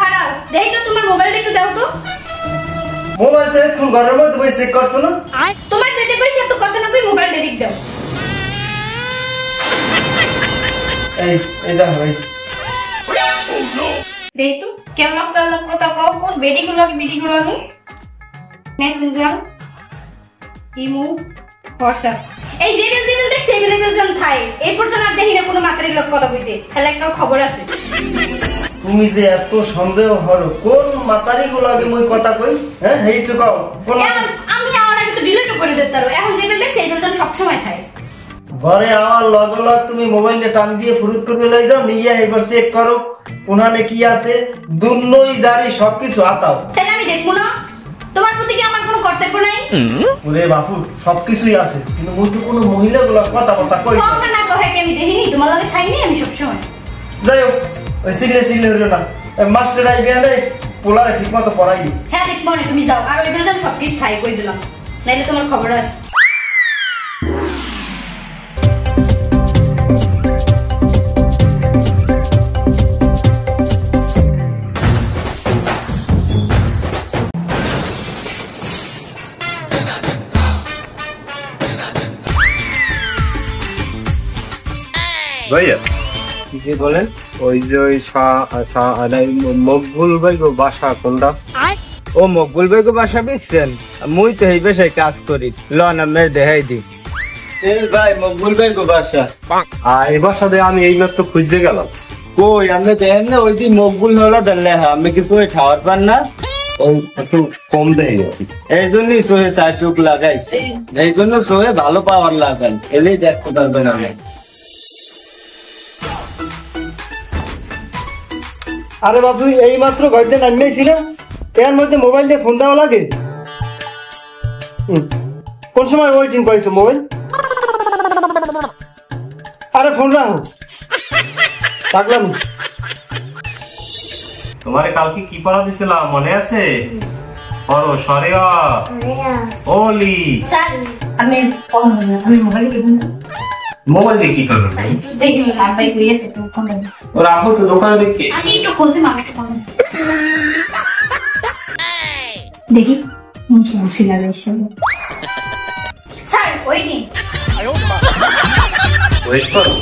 খারাপ দেখি তো তোমার মোবাইলটা একটু দাও তো মোবাইল তো এখন ঘরের মধ্যে বসে চেক করছো না তোমার দিদি কইছে এত কথা না কই মোবাইলটা দিক দাও এই দেখো দেই তো কেমন কথা কও কোন ভিডিওগুলো মেসেঞ্জার ইমো হোয়াটসঅ্যাপ এই জেমেল দেখছ এভেলেবল জন থাই এরপর জন আর দেখি না কোনো মাত্রার লোক কথা কইতে তাহলে একটা খবর আছে তুমি যে এত সন্দেহ হলো কোন মাতারি গুলো আগে মই কথা কই হ্যাঁ এইটু কও আমি আমার আগে তো ডিলিট করে দিতারো এখন জেমেল দেখছ এভেলেবল জন সব সময় খায় ঘরে আমার লগ তুমি মোবাইলে টান দিয়ে ফুরুত করে লই যাও নিয়ে একবার চেক করো ওখানে কি আছে দুনই দাড়ি সবকিছু আতাও তাহলে আমি দেখব না তোমার প্রতি কি আমার কোনো কর্তব্য নাই ওরে বাপু সবকিছুই আছে কিন্তু মই তো কোনো মহিলাগুলো কথা কই না কহে কেন দেখিনি তোমার লগে খাইনি আমি সব সময় যাই হোক ওই সিগলে হলো না মাস্টার আইবে না পোলারে ঠিকমতো পড়াই হ্যাঁ দেখবো না তুমি যাও আর ওই বেলজান সবকিছু খাই কই দিলাম নাইলে তোমার খবর আছে ভাইয়া কি বলেন ওই যে মকবুল ভাই গো বাসা কোনটা ও মকবুল ভাই গো বাসা বুঝছেন মুই তো এই বেশায় কাজ করি লন আমি দেখাই দি ভাই মকবুল ভাই গো বাসা এই বাসা দিয়ে আমি এই মাত্র খুঁজতে গেলাম কই আপনি দেখেন না ওই দিন মকবুল হলো ধরলে আমি কিছু ওই খাওয়ার পান না একটু কম দেয় এই জন্যই সোহে চারশুক লাগাইছে এই জন্য সোহে ভালো পাওয়ার লাগাইছে এলেই দেখতে পারবেন আমি আরে বাবু এই মাত্র ঘরতে নামিয়েছিল এর মধ্যে মোবাইল দিয়ে ফোন দেওয়া লাগে কোন সময় ওয়েটিং পাইছো মোবাইল আরে ফোন রাখো থাকলাম তোমারে কালকে কি পড়া দিছিলাম মনে আছে পড়ো সরেয়া ওলি স্যার আমি মোবাইল কিনে মোবাইল দিয়ে কি করবে দেখি ভাই কই আছে তো ফোন ওর আপু তো দোকানে দেখি আমি একটু বলতে মাকে একটু ফোন দেখি মুছি লাগাইছে স্যার ওয়েটিং ওয়েট করো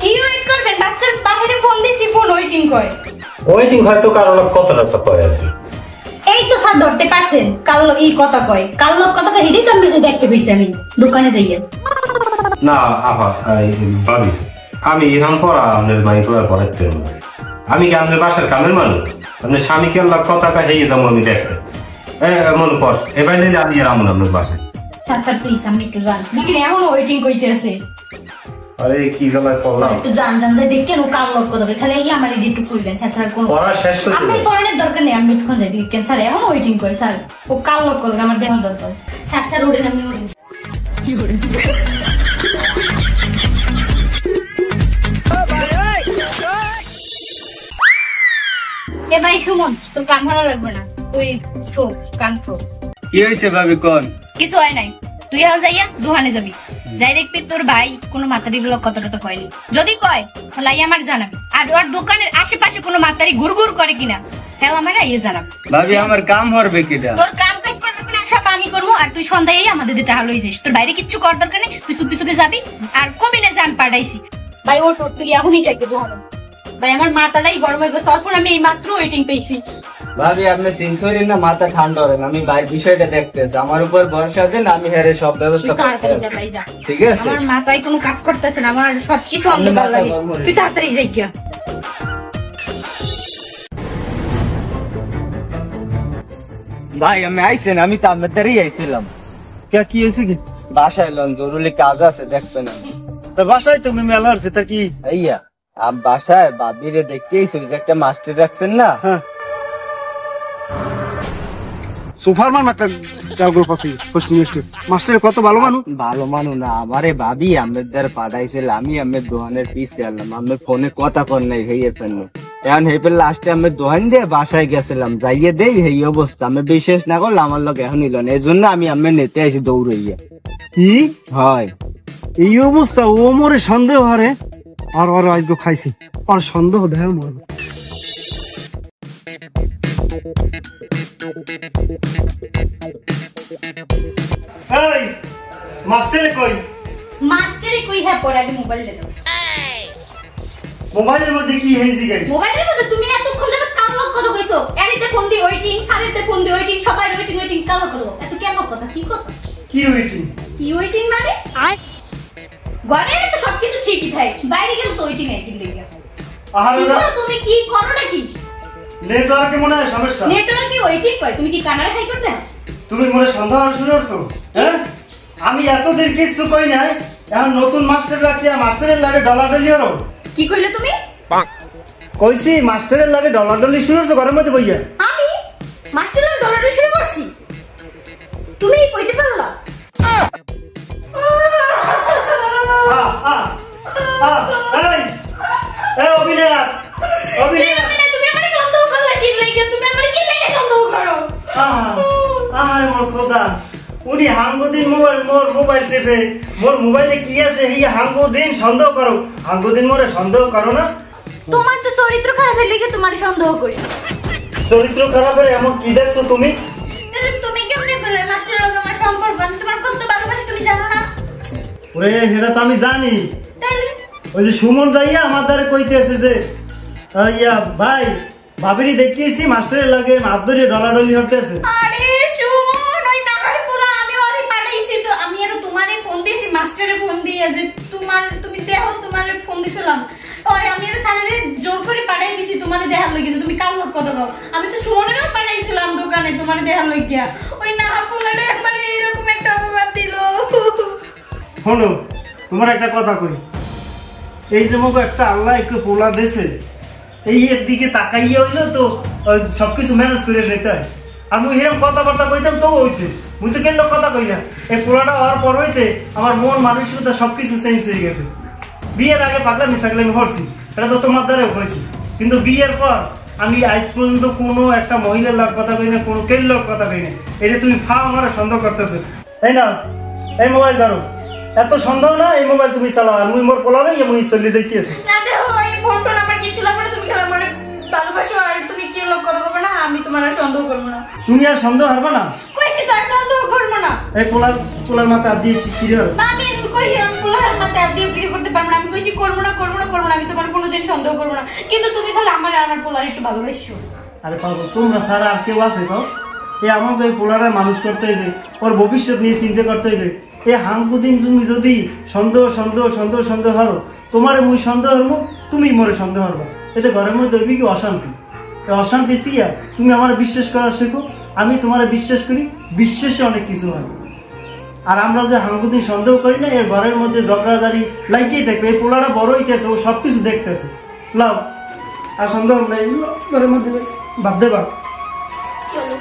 কি ওয়েট করবেন বাচ্চার বাইরে ফোন দিছি ফোন ওয়েটিং করে ওয়েটিং হয়তো কারো লোক কত রাস্তা কয় আর কি এই তো স্যার ধরতে পারছেন কাল লোক এই কথা কয় কাল লোক কথা কয় হিডি তো দেখতে কইছি আমি দোকানে যাইয়া না আপা ভাবি আমি ইরাম পড়া আপনার মাই পড়াতে আমি কি আপনার বাসার কামের মানুষ আপনার স্বামীকে আল্লাহ কথা কা হেয়ে যাবো আমি দেখতে এমন পর এবার নিয়ে আমি আর আমন আপনার বাসায় স্যার প্লিজ আমি একটু জান দেখি এখন ওয়েটিং করতে আছে আরে কি জ্বালায় পড়লাম একটু জান যাই দেখে নো কাল লোক কথা খালি এই আমার একটু কইবেন হ্যাঁ স্যার কোন পড়া শেষ করে আমি পড়ানোর দরকার নেই আমি একটু যাই দেখেন স্যার এখন ওয়েটিং করে স্যার ও কাল লোক কথা আমার দেখার দরকার স্যার ওড়ে আমি ওড়ে কি ওড়ে এ ভাই সুমন তোর কান ভালো লাগবে না তুই ঠোক কান ঠোক কি হয়েছে ভাবি কোন কিছু হয় নাই তুই এখন যাইয়া দোকানে যাবি যাই দেখবি তোর ভাই কোনো মাতারি লোক কথা কথা কয়নি যদি কয় তাহলে আমার জানাবি আর ওর দোকানের আশেপাশে কোনো মাতারি ঘুরঘুর করে কিনা হ্যাঁ আমার ইয়ে জানাবি ভাবি আমার কাম হবে কিনা তোর কাম কাজ করবে না সব আমি করবো আর তুই সন্ধ্যায় আমাদের দিতে হালো যাইস তোর বাইরে কিচ্ছু করার দরকার নেই তুই চুপি চুপি যাবি আর কবি না জান পাঠাইছি ভাই ও তোর তুই এখনই চাইতে দোকানে ভাই আমার মাথাটাই গরম হয়ে গেছে অর্পণ আমি এই মাত্র ওয়েটিং পেয়েছি ভাবি আপনি চিন্তা না মাথা ঠান্ডা হবেন আমি ভাই বিষয়টা দেখতেছি আমার উপর ভরসা দেন আমি হেরে সব ব্যবস্থা ঠিক আছে আমার মাথায় কোনো কাজ করতেছে না আমার সবকিছু অন্ধকার লাগে তুই তাড়াতাড়ি যাই গিয়া ভাই আমি আইছেন আমি তো আপনার দ্বারাই আইছিলাম কি হয়েছে কি বাসায় এলাম জরুরি কাজ আছে দেখবেন আমি বাসায় তুমি মেলা হচ্ছে তা কি আইয়া বাসায় বাবিরে দেখতেইছি একটা মাস্টার রাখছেন না সুপারম্যান একটা গ্রুপ আছে মাস্টার কত ভালো মানুষ ভালো মানুষ না আমারে ভাবি আমাদের পাঠাইছিল আমি আমার দোকানের পিছিয়ে আনলাম আমার ফোনে কথা কর নাই হইয়ে ফেললো এখন হেপে লাস্টে আমি দোকান দিয়ে বাসায় গেছিলাম যাইয়ে দেই এই অবস্থা আমি বিশেষ না করলে আমার লোক এখন নিল না এই জন্য আমি আমি নেতে আইসি দৌড়াইয়া কি হয় এই অবস্থা ও মোরে সন্দেহ হারে আর আজকে খাইছি আর সন্দেহ দেয় মরবে এই মাস্টারে কই? মাস্টারে কই হ্যাঁ পরে আগে মোবাইল দে দাও। মোবাইলের মধ্যে কি হয়েছে গাই? মোবাইলের মধ্যে তুমি এতক্ষণ যাবে কাল লক কথা কইছো। এরিতে ফোন দি ওয়েটিং, সারিতে ফোন দি ওয়েটিং, সবাই ওয়েটিং কাল লক কথা। এত কেন কথা কি কথা? কি হইছে? কি ওয়েটিং মানে? ঘরে তো সবকিছু ঠিকই থাকে, বাইরে গেলে তো ওয়েটিং নাই কিন্তু দেখি। আরে তুমি কি করো নাকি? নেটওয়ার্কে মনে হয় সমস্যা। নেটওয়ার্ক কি ওয়েটিং কয়? তুমি কি কানাডা হাই করতে? তুমি মনে সন্দেহ শুরু করছো? হ্যাঁ, আমি এতদিন কিছু কই নাই, এখন নতুন মাস্টার রাখছি, আর মাস্টারের লাগে ডলাডলি হলো। কি কইলে তুমি? কইছি মাস্টারের লাগে ডলাডলি শুরু করছো ঘরের মধ্যে বইয়া। আমি মাস্টারের ডলাডলি শুরু করছি? তুমি কইতে পারলা? তুমি আমারে সন্দেহ করলা কি লাগে? তুমি আমারে কি লাগে সন্দেহ করো? উনি হাঙ্গুদিন মোবাইল টিপে, মোর মোবাইলে কি আছে এই হাঙ্গুদিন সন্দেহ করো। হাঙ্গুদিন মোরে সন্দেহ করো না। তোমার তো চরিত্র খারাপের লেগে তোমার সন্দেহ করি। চরিত্র খারাপের এমন কি দেখছো তুমি? তাহলে তুমি কেমনে বললে মাস্টারের লগে আমার সম্পর্ক? আমি তোমার কত ভালোবাসি তুমি জানো না? ওরে সেটা তো আমি জানি। তাহলে ওই যে সুমন যাইয়া আমার দ্বারা কইতেছে যে ইয়া ভাই ভাবিনি দেখিয়েছি মাস্টারের লাগে হাত ধরে ডলাডলি হতেছে। আরে সুমন ওই নাকার পোলা আমি ওরে পাঠাইছি তো আমি আর তোমারে ফোন দিয়েছি মাস্টারে ফোন দিয়ে যে তুমি দেখো তোমারে ফোন দিছিলাম। ওই আমি আর স্যারের জোর করে পাঠাই দিছি তোমারে দেখার লাগি যে তুমি কাল লোক কত দাও। আমি তো সুমনেরও পাঠাইছিলাম দোকানে তোমারে দেখার লাগিয়া। ওই নাকার পোলারে আমারে এরকম একটা অপবাদ দিল। শোনো তোমার একটা কথা কই, এই যে মুখ একটা আল্লাহ একটু পোলা দিয়েছে, এই এর দিকে তাকাইয়া হইলো তো সবকিছু ম্যানেজ করে নিতে হয়। আমি এরকম কথাবার্তা কইতাম তো হইতে, মুই তো কেন কথা কই না। এই পোলাটা হওয়ার পর হইতে আমার মন মানসিকতা সবকিছু চেঞ্জ হয়ে গেছে। বিয়ের আগে পাগলামি সাগলামি করছি, এটা তো তোমার দ্বারাও হয়েছে, কিন্তু বিয়ের পর আমি আজ পর্যন্ত কোনো একটা মহিলার লাগ কথা কই না, কোনো কেল লোক কথা কই না। এটা তুমি ফাও আমার সন্দেহ করতেছো, তাই না? এই মোবাইল ধরো, এত সন্দেহ না, এই মোবাইল তুমি চালাও, আর মুই মোর পোলা নাই মুই চলে যাইতেছি। না দেখো এই ফোনটা আমার কিছু লাগবে না, তুমি খেলা মানে ভালোবাসো আর তুমি কি লোক কথা বলবে না, আমি তোমার আর সন্দেহ করবো না। তুমি আর সন্দেহ হারবা না? কইছি তো আর সন্দেহ করবো না। এই পোলার মাথা হাত দিয়ে শিখিয়ে ধরো। না আমি কই আমি পোলার মাথায় হাত দিয়ে বিয়ে করতে পারবো না। আমি কইছি করবো না আমি তোমার কোনোদিন সন্দেহ করবো না, কিন্তু তুমি খালি আমার আর আমার পোলার একটু ভালোবাসো। আরে পাবো তোমরা ছাড়া আর কেউ আছে তো? এই আমাকে এই পোলারে মানুষ করতে হইবে, ওর ভবিষ্যৎ নিয়ে চিন্তা করতে হইবে। এই হাঙ্কুদিন তুমি যদি সন্দেহ হারো, তোমারে মুই সন্দেহ হরবো, তুমি মোরে সন্দেহ হরবা, এতে ঘরের মধ্যে হইবে কি অশান্তি। অশান্তি শিয়া তুমি আমার বিশ্বাস করা শেখো, আমি তোমারে বিশ্বাস করি, বিশ্বাসে অনেক কিছু হয়। আর আমরা যে হাঙ্কুদিন সন্দেহ করি না, এর ঘরের মধ্যে ঝগড়াঝাড়ি লাগিয়েই থাকবে। এই পোলাটা বড় হইতেছে, ও সবকিছু দেখতেছে। লাও আর সন্দেহ নেই, ঘরের মধ্যে ভাব দেবা। চলো।